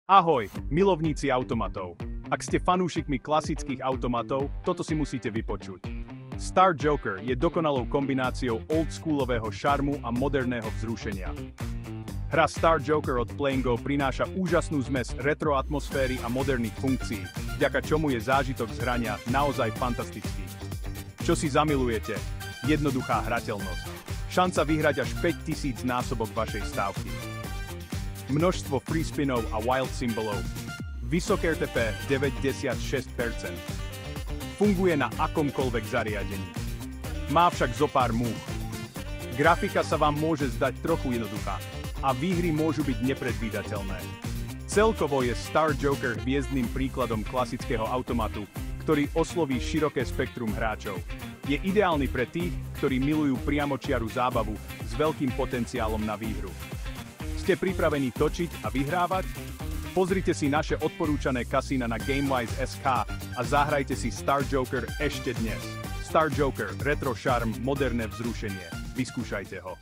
Ahoj, milovníci automatov. Ak ste fanúšikmi klasických automatov, toto si musíte vypočuť. Star Joker je dokonalou kombináciou oldschoolového šarmu a moderného vzrušenia. Hra Star Joker od Play'n Go prináša úžasnú zmes retro atmosféry a moderných funkcií, vďaka čomu je zážitok z hrania naozaj fantastický. Čo si zamilujete? Jednoduchá hrateľnosť. Šanca vyhrať až 5000 násobok vašej stávky. Množstvo free spinov a wild symbolov. Vysoké RTP 96%. Funguje na akomkoľvek zariadení. Má však zopár múch. Grafika sa vám môže zdať trochu jednoduchá a výhry môžu byť nepredvídateľné. Celkovo je Star Joker hviezdnym príkladom klasického automatu, ktorý osloví široké spektrum hráčov. Je ideálny pre tých, ktorí milujú priamočiaru zábavu s veľkým potenciálom na výhru. Ste pripravení točiť a vyhrávať? Pozrite si naše odporúčané kasína na GameWise.sk a zahrajte si Star Joker ešte dnes. Star Joker, retro šarm, moderné vzrušenie. Vyskúšajte ho.